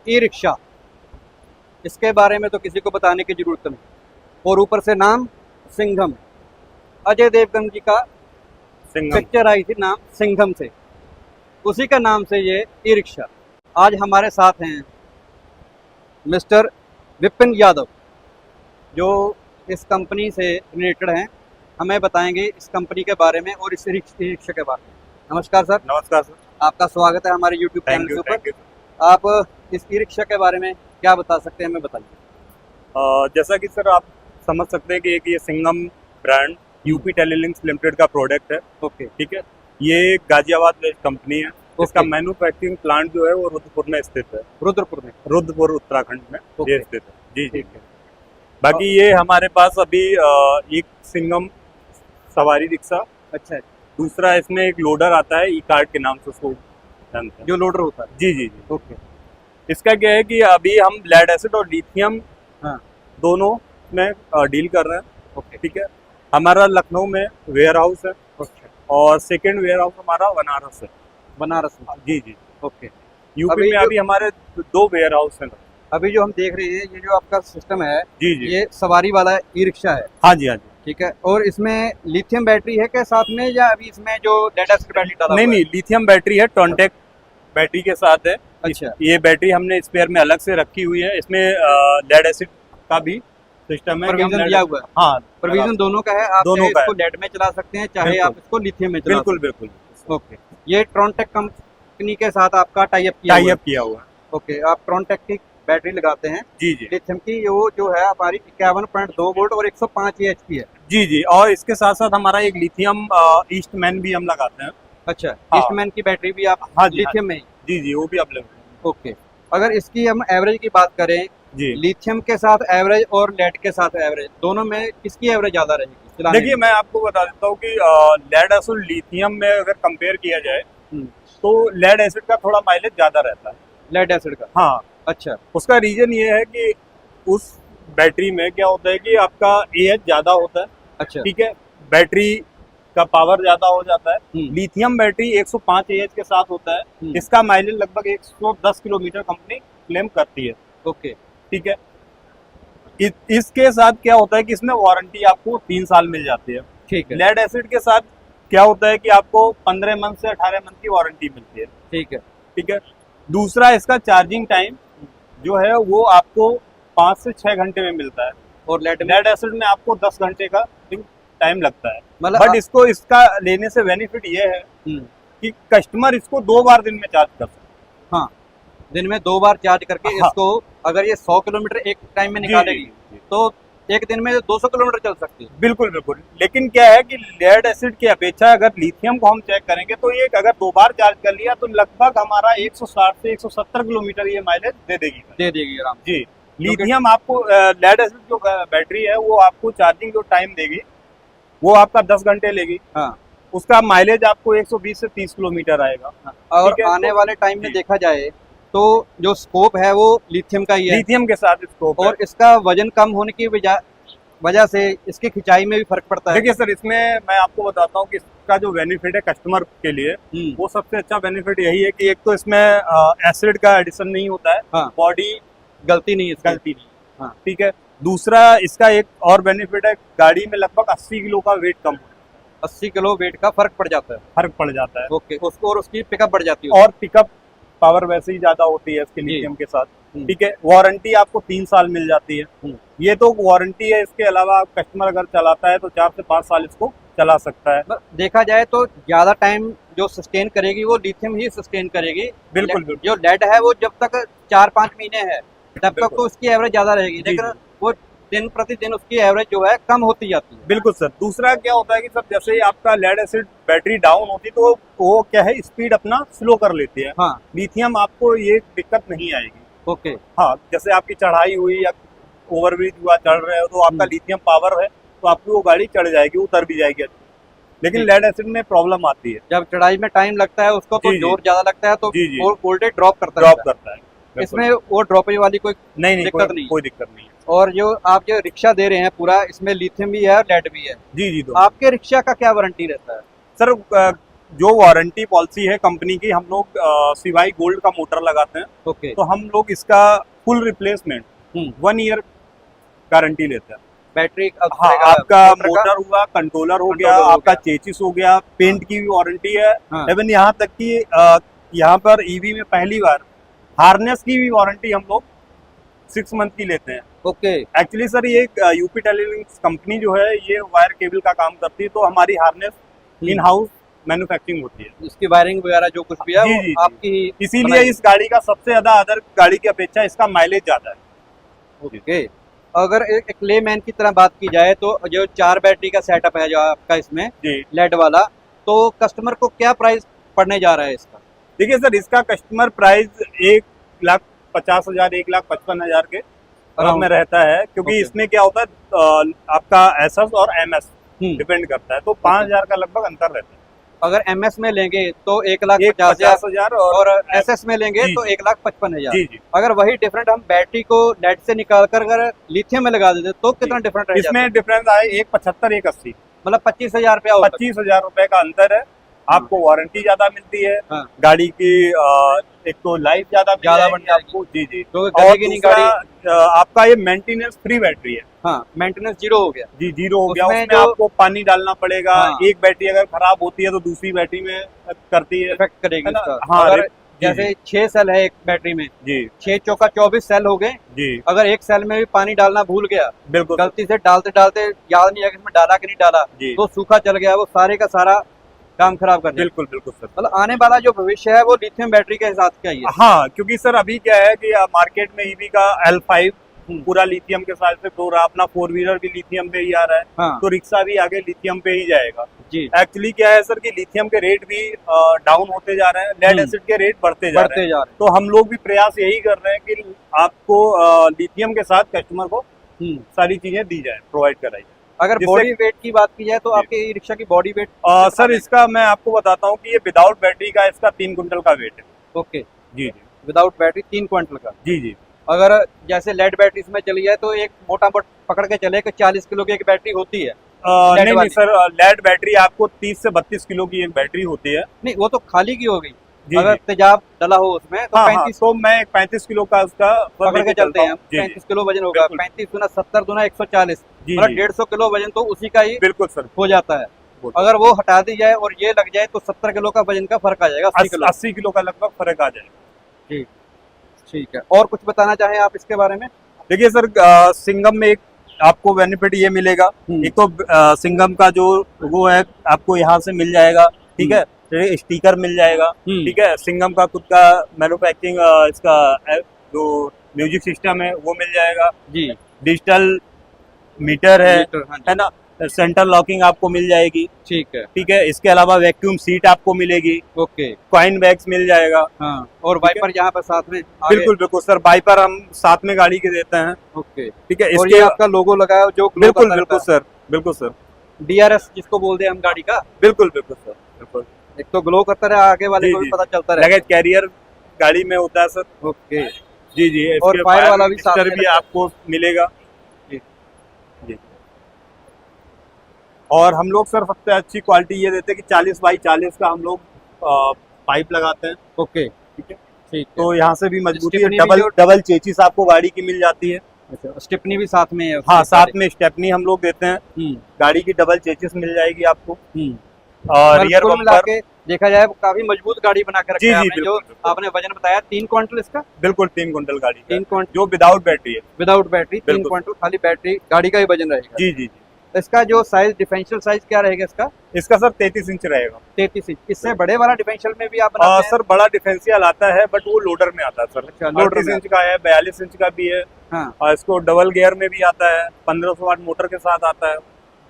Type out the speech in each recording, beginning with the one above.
E rickshaw, इसके बारे में तो किसी को बताने की जरूरत नहीं। और ऊपर से नाम सिंघम, अजय देवगन जी का पिक्चर आई थी नाम सिंघम से, उसी का नाम से ये ई रिक्शा। आज हमारे साथ हैं मिस्टर विपिन यादव, जो इस कंपनी से रिलेटेड हैं, हमें बताएंगे इस कंपनी के बारे में और इस ई रिक्शा के बारे में। नमस्कार सर। नमस्कार सर, आपका स्वागत है हमारे यूट्यूब चैनल के ऊपर। आप इस ई रिक्शा के बारे में क्या बता सकते हैं, हमें बताइए। जैसा कि सर आप समझ सकते हैं कि एक ये सिंघम ब्रांड यूपी टेलीलिंक्स लिमिटेड का प्रोडक्ट है। ओके, ठीक है, ये गाजियाबाद बेस्ड कंपनी है। इसका मैन्युफैक्चरिंग प्लांट जो है वो रुद्रपुर में स्थित है। रुद्रपुर उत्तराखंड में ये स्थित है। जी जी। बाकी ये हमारे पास अभी एक सिंघम सवारी रिक्शा, अच्छा है। दूसरा इसमें एक लोडर आता है, ई कार्ट के नाम से उसको जानते हैं, जो लोडर होता है। जी जी जी। ओके, इसका क्या है कि अभी हम लेड एसिड और लिथियम हाँ, दोनों में डील कर रहे हैं। ओके, ठीक है, हमारा लखनऊ में वेयर हाउस है ओके, और सेकंड वेयर हाउस हमारा बनारस है। बनारस में। जी जी। ओके, यूपी में अभी हमारे 2 वेयर हाउस हैं। अभी जो हम देख रहे हैं, ये जो आपका सिस्टम है, जी जी। ये सवारी वाला ई रिक्शा है। हाँ जी हाँ जी। ठीक है, और इसमें लिथियम बैटरी है क्या साथ में, या अभी इसमें जो लेड एसिड बैटरी डाला नहीं हुआ है? नहीं, लिथियम बैटरी है, टॉन्टेक बैटरी के साथ है। अच्छा, ये बैटरी हमने स्पेयर में अलग से रखी हुई है। इसमें लेड एसिड का भी सिस्टम है। प्रोविजन दिया हुआ है। हाँ, प्रोविजन दोनों का है। आप दोनों चाहे का इसको लेड में चला सकते हैं, चाहे बिल्कुल। आप इसको लिथियम में चला बिल्कुल सकते बिल्कुल। हैं। ओके, ये ट्रॉन्टेक कंपनी के साथ आपका टाई अप किया हुआ है। टाई अप किया हुआ है। ओके, आप ट्रॉन्टेक की बैटरी लगाते हैं जी जी। लिथियम की, वो जो है हमारी 51.2 वोल्ट और 105 AH की है। जी जी, और इसके साथ साथ हमारा एक लिथियम ईस्टमैन भी हम लगाते हैं। अच्छा, हाँ। ईस्टमैन की बैटरी भी आप हाँ जी, लिथियम में ही? जी जी, वो भी अवेलेबल है। ओके, अगर इसकी हम एवरेज की बात करें, जी, लिथियम के साथ एवरेज और लेड के साथ एवरेज, दोनों में किसकी एवरेज ज्यादा रहेगी चलाने देखिए में? मैं आपको बता देता हूँ कि लेड एसिड लिथियम में अगर कंपेयर किया जाए हम्म, तो लेड एसिड का थोड़ा माइलेज ज्यादा रहता है। लेड एसिड का? हाँ, अच्छा, उसका रीजन ये है कि उस बैटरी में क्या होता है कि आपका एएच ज्यादा होता है। अच्छा, ठीक है, बैटरी का पावर ज्यादा हो जाता है। हम्म, लिथियम बैटरी 105 एएच के साथ होता है। इसका माइलेज लगभग 110 किलोमीटर कंपनी क्लेम करती है। ओके, ठीक है, इसके साथ क्या होता है कि इसमें वारंटी आपको 3 साल मिल जाती है। ठीक है, लेड एसिड के साथ क्या होता है कि आपको 15 मंथ से 18 मंथ की वारंटी मिलती है। ठीक है, ठीक है, दूसरा इसका चार्जिंग टाइम जो है वो आपको 5 से 6 घंटे में मिलता है और लेड एसिड में आपको 10 घंटे का टाइम लगता है। मतलब बट इसको इसका लेने से बेनिफिट ये है कि कस्टमर इसको 2 बार दिन में चार्ज कर सकते हैं। हाँ, दिन में 2 बार चार्ज करके हाँ। इसको, अगर ये 100 किलोमीटर एक टाइम में निकालेगी जी। तो एक दिन में 200 किलोमीटर चल सकती है। बिल्कुल बिल्कुल, लेकिन क्या है कि लेड एसिड की अपेक्षा अगर लिथियम को हम चेक करेंगे तो ये अगर 2 बार चार्ज कर लिया तो लगभग हमारा 160 से 170 किलोमीटर ये माइलेज दे देगी आराम। जी। लिथियम आपको लेड एसिड जो बैटरी है वो आपको चार्जिंग जो टाइम देगी वो आपका 10 घंटे लेगी। हाँ, उसका माइलेज आपको 120 से 30 किलोमीटर आएगा। और ठीक है, आने तो- वाले टाइम में जी। देखा जाए तो जो स्कोप है वो लिथियम का ही है, लिथियम के साथ स्कोप है। और इसका वजन कम होने की वजह से इसकी खिंचाई में भी फर्क पड़ता है। देखिए सर, इसमें मैं आपको बताता हूँ कि इसका जो बेनिफिट है कस्टमर के लिए, वो सबसे अच्छा बेनिफिट यही है कि एक तो इसमें एसिड का एडिशन नहीं होता है। हाँ, बॉडी गलती नहीं है इसकी। गलती नहीं। हाँ, ठीक है, दूसरा इसका एक और बेनिफिट है, गाड़ी में लगभग 80 किलो का वेट कम 80 किलो वेट का फर्क पड़ जाता है। फर्क पड़ जाता है। ओके, उसको और उसकी पिकअप बढ़ जाती है। और पिकअप पावर वैसे ही ज्यादा होती है इसके लिथियम के साथ। ठीक है, वारंटी आपको 3 साल मिल जाती है। ये तो वारंटी है, इसके अलावा कस्टमर अगर चलाता है तो 4 से 5 साल इसको चला सकता है। देखा जाए तो ज्यादा टाइम जो सस्टेन करेगी वो लिथियम ही सस्टेन करेगी। बिल्कुल बिल्कुल। जो लेड है वो जब तक 4-5 महीने है तब तक तो उसकी एवरेज ज्यादा रहेगी, जी, लेकिन जी। वो दिन प्रतिदिन उसकी एवरेज जो है कम होती जाती है। बिल्कुल सर। दूसरा क्या होता है कि सर जैसे ही आपका लेड एसिड बैटरी डाउन होती तो वो क्या है, स्पीड अपना स्लो कर लेती है। हाँ, लिथियम आपको ये दिक्कत नहीं आएगी। ओके, हाँ, जैसे आपकी चढ़ाई हुई या ओवरब्रिज हुआ, चढ़ रहे हो तो आपका लिथियम पावर है तो आपकी वो गाड़ी चढ़ जाएगी, उतर भी जाएगी। लेकिन जी। लेड एसिड में प्रॉब्लम आती है, जब चढ़ाई में टाइम लगता है उसको तो जी, जी। जोर ज्यादा लगता है तो जी, जी। वोल्टेज ड्रॉप करता ड्रॉप रहता करता है। है। इसमें वो ड्रॉपेज वाली कोई नहीं, दिक्कत नहीं है। कोई दिक्कत नहीं है। और जो आप जो रिक्शा दे रहे हैं पूरा, इसमें लिथियम भी है और लेड भी है। जी जी। दो आपके रिक्शा का क्या वारंटी रहता है? सर जो वारंटी पॉलिसी है कंपनी की, हम लोग सिवाय गोल्ड का मोटर लगाते हैं, ओके। तो हम लोग इसका फुल रिप्लेसमेंट 1 ईयर गारंटी लेते हैं। बैटरी हाँ, आपका मोटर हुआ, कंट्रोलर हो गया, आपका चेचिस हो गया, पेंट की भी वारंटी है। हाँ। इवन यहाँ तक कि यहाँ पर ईवी में पहली बार हार्नेस की भी वारंटी हम लोग 6 मंथ की लेते हैं। ओके। एक्चुअली सर ये यूपी टेलीलिंक्स कंपनी जो है ये वायर केबल का काम करती है, तो हमारी हार्नेस इन हाउस मैन्युफैक्चरिंग होती है। इसकी वायरिंग वगैरह जो कुछ भी है जी, वो जी, आपकी इसीलिए बनाई इस गाड़ी का सबसे ज्यादा अदर गाड़ी की अपेक्षा इसका माइलेज ज्यादा है। ओके। अगर एक लेमैन की तरह बात की जाए तो जो 4 बैटरी का सेटअप है जो आपका इसमें जी लेड वाला, तो कस्टमर को क्या प्राइस पड़ने जा रहा है इसका? देखिए सर, इसका कस्टमर प्राइस 1,50,000 1,55,000 के तरफ में रहता है, क्योंकि Okay. इसमें क्या होता है आपका एसएस और एमएस डिपेंड करता है, तो 5,000 का लगभग अंतर रहता है। अगर एमएस में लेंगे तो 1,50,000 50,000 और एसएस में लेंगे जी, तो 1,55,000। जी जी अगर वही डिफरेंट हम बैटरी को लेड से निकाल कर अगर लिथियम में लगा देते तो कितना डिफरेंट रह जाता है? इसमें डिफरेंस आए 1,75 1,80, मतलब 25,000 रुपया होता है। 25,000 रुपए का अंतर है। आपको वारंटी ज्यादा मिलती है, हाँ। गाड़ी की एक तो लाइफ ज्यादा बन जाएगी आपको। जी जी। तो और गलेगी नहीं गाड़ी। आपका ये मेंटेनेंस फ्री बैटरी है। हाँ, मेंटेनेंस जीरो हो गया। जी, जीरो हो गया। उसमें उसमें जो- आपको पानी डालना पड़ेगा। हाँ। एक बैटरी अगर खराब होती है तो दूसरी बैटरी में करती है, इफेक्ट करेगी है ना? उसका। हाँ, अगर जी, जैसे 6 सेल है एक बैटरी में, जी 6 चौका 24 सेल हो गए। जी अगर एक सेल में भी पानी डालना भूल गया, बिल्कुल गलती से डालते डालते याद नहीं है कि इसमें डाला कि नहीं डाला, जी तो सूखा चल गया, वो सारे का सारा काम खराब कर देगा। बिल्कुल बिल्कुल सर। मतलब आने वाला जो भविष्य है वो लिथियम बैटरी के हिसाब का ही है। हाँ, क्योंकि सर अभी क्या है कि मार्केट में ईवी का L5 पूरा लिथियम के साथ से हो रहा, अपना 4 व्हीलर भी लिथियम पे ही आ रहा है, हाँ तो रिक्शा भी आगे लिथियम पे ही जाएगा। जी, एक्चुअली क्या है सर कि लिथियम के रेट भी डाउन होते जा रहे हैं, लेड एसिड के रेट बढ़ते जा रहे बढ़ते हैं, जा रहे तो हम लोग भी प्रयास यही कर रहे हैं कि आपको लिथियम के साथ कस्टमर को हैं। सारी चीजें दी जाए, प्रोवाइड कराई जाए। अगर जिससे- बॉडी वेट की बात की जाए तो जी। आपके ई रिक्शा की बॉडी वेट सर इसका मैं आपको बताता हूँ कि ये विदाउट बैटरी का इसका 3 कुंटल का वेट है। ओके, जी जी विदाउट बैटरी 3 क्विंटल का। जी जी। अगर जैसे लेड बैटरी में चली जाए तो एक मोटा मोटा पकड़ के चले कि 40 किलो की एक बैटरी होती है। नहीं नहीं वाली। सर, लेड बैटरी आपको 30 से 32 किलो की एक बैटरी होती है। नहीं, वो तो खाली की हो गई। जी अगर जी। तेजाब डला हो उसमें तो हाँ, 35 तो मैं 35 किलो का उसका पकड़ के चलते हैं। जी, 35 किलो वजन होगा, बिल्कुल। 35 गुना 70 गुना 140, जी मतलब जी 150 किलो वजन तो उसी का ही बिल्कुल सर। हो जाता है। अगर वो हटा दी जाए और ये लग जाए तो 70 किलो का वजन का फर्क आ जाएगा, 80 किलो। 80 किलो का लगभग फर्क आ जाएगा। ठीक, ठीक है। और कुछ बताना चाहें आप इसके बारे में? देखिए सर, सिंघम में एक आपको बेनिफिट ये मिलेगा, एक तो सिंघम का जो वो है आपको यहाँ से मिल जाएगा, ठीक है, स्टिकर मिल जाएगा, ठीक है, सिंघम का खुद का मैन्युफैक्चरिंग इसका जो म्यूजिक सिस्टम है वो मिल जाएगा जी, डिजिटल मीटर है हाँ जी, है ना, सेंटर लॉकिंग आपको मिल जाएगी, ठीक है, ठीक है, इसके अलावा वैक्यूम सीट आपको मिलेगी, ओके, कॉइन बैग्स मिल जाएगा, हाँ, और वाइपर यहाँ पर साथ में आगे, बिल्कुल बिल्कुल सर, वाइपर हम साथ में गाड़ी के देते हैं, ओके, ठीक है, और इसके ये आपका लोगो लगा है जो glow बिल्कुल करता बिल्कुल रहता है। सर, बिल्कुल सर, DRS जिसको बोलते हैं हम गाड़ी का, बिल्कुल बिल्कुल सर, बिल्कुल, एक तो ग्लो करता रहे, आगे वाले जी, को भी जी। पता चलता रहे। लगेज कैरियर गाड़ी में होता है सर, ओके, जी जी, और इसके फायर वाला भी साथ रजिस्टर में भी लगता है। आपको मिलेगा जी। जी। और हम लोग सर सबसे अच्छी क्वालिटी ये देते हैं कि 40 बाई 40 का हम लोग पाइप लगाते हैं, ओके, ठीक है, ठीक है। तो यहाँ से भी मजबूती है, स्टेपनी भी डबल जो- डबल चेचिस आपको गाड़ी की मिल जाती है, अच्छा, स्टेपनी भी साथ में है उसके हाँ, सारे। साथ में स्टेपनी हम लोग देते हैं, हम्म, गाड़ी की डबल चेचिस मिल जाएगी आपको, हम्म। और और रियर कुल मिला बम्पर, के देखा जाए वो काफी मजबूत गाड़ी बना के रखा जी, है जी, आपने, जो बिल्कुल, बिल्कुल। आपने वजन बताया 3 क्विंटल इसका, बिल्कुल 3 कुंटल गाड़ी का, 3 क्विंटल जो विदाउट बैटरी है, विदाउट बैटरी, 3 बिल्कुल। क्विंटल खाली बैटरी गाड़ी का ही वजन रहेगा। जी जी जी। इसका जो साइज डिफरेंशियल साइज क्या रहेगा इसका? इसका सर 33 इंच रहेगा। 33 इंच। इससे बड़े वाला डिफरेंशियल में भी आप बनाते हैं? सर बड़ा डिफरेंशियल आता है, बट वो लोडर में आता है सर, अच्छा, लोडर 38 में इंच का है, 42 इंच का भी है, हाँ, और इसको डबल गियर में भी आता है, 1500 वाट मोटर के साथ आता है।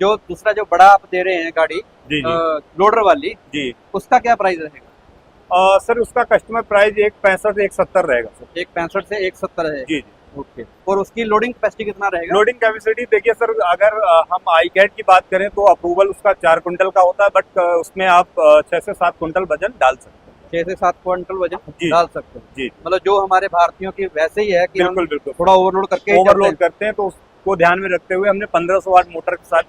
जो दूसरा जो बड़ा आप दे रहे हैं गाड़ी जी जी लोडर वाली, जी। उसका क्या प्राइस रहेगा? सर उसका कस्टमर प्राइस 165 170 रहेगा सर। 165 से 170 है। जी जी। ओके, और उसकी लोडिंग कैपेसिटी कितना रहेगा? लोडिंग कैपेसिटी देखिए सर, अगर हम आई कैट की बात करें तो अप्रूवल उसका 4 कुंटल का होता है, बट उसमें आप 6 से 7 कुंटल वजन डाल सकते हैं। 6 से 7 क्विंटल वजन जी। डाल सकते हैं। जी मतलब जो हमारे भारतीयों की वैसे ही है कि हम बिल्कुल बिल्कुल, थोड़ा ओवरलोड करके ही ओवरलोड चलते हैं। करते हैं तो को ध्यान में रखते हुए हमने 1500 वाट मोटर के साथ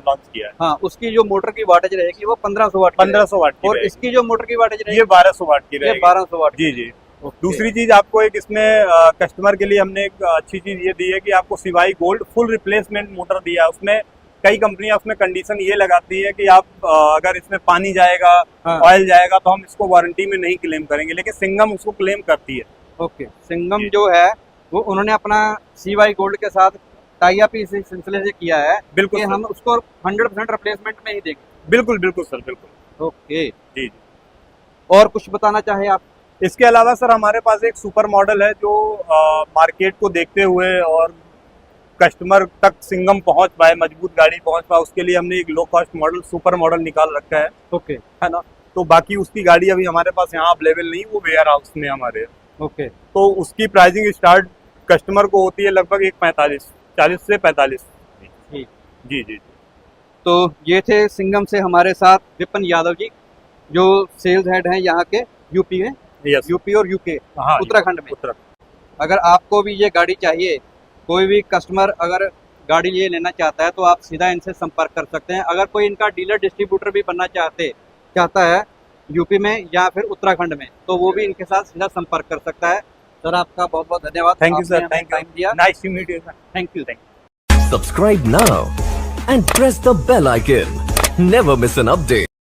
लॉन्च किया है। हाँ, उसकी जो मोटर की वाटेज रहेगी वो 1500 वाट की 1500 वाट की और रहेगी। इसकी जो मोटर की वाटेज रहेगी ये 1200 वाट की ये रहेगी। 1200 वाट जी जी। दूसरी चीज आपको एक इसमें कस्टमर के लिए हमने एक अच्छी चीज ये दी है कि आपको सिवाई गोल्ड फुल रिप्लेसमेंट मोटर दिया है। उसमें कई कंपनियां उसमें कंडीशन ये लगाती है कि आप अगर इसमें पानी जाएगा, हाँ। ऑयल जाएगा तो हम इसको वारंटी में नहीं क्लेम करेंगे, लेकिन सिंघम उसको क्लेम करती है। ओके, सिंघम जी। जो है वो उन्होंने अपना CY गोल्ड के साथ टाई अप इस सिलसिले से किया है बिल्कुल कि सर। हम उसको 100% रिप्लेसमेंट में ही देंगे। बिल्कुल बिल्कुल सर, बिल्कुल। ओके, जी जी। और कुछ बताना चाहे आप? इसके अलावा सर हमारे पास एक सुपर मॉडल है जो मार्केट को देखते हुए और कस्टमर तक सिंघम पहुंच पाए, मजबूत गाड़ी पहुंच पाए, उसके लिए हमने एक low cost model super model निकाल रखा है। ओके है ना। तो बाकी उसकी गाड़ी अभी हमारे पास यहाँ अवेलेबल नहीं, वो वेयर हाउस में हमारे। ओके, तो उसकी प्राइसिंग स्टार्ट कस्टमर को होती है लगभग 40 से 45। ठीक। जी जी। तो ये थे सिंघम से हमारे साथ विपिन यादव जी, जो सेल्स हेड हैं यहाँ के यूपी में, यस। यूपी और यूके हाँ, उत्तराखंड में। उत्तराखंड। अगर आपको भी ये गाड़ी चाहिए, कोई भी कस्टमर अगर गाड़ी ये लेना चाहता है तो आप सीधा इनसे संपर्क कर सकते हैं। अगर कोई इनका डीलर डिस्ट्रीब्यूटर भी बनना चाहता है यूपी में या फिर उत्तराखंड में, तो वो भी इनके साथ सीधा संपर्क कर सकता है। सर आपका बहुत बहुत धन्यवाद। थैंक यू आपने सर, हमें थैंक टाइम दिया। You. Nice to meet you sir. Thank you. Subscribe now and press the bell icon. Never miss an update.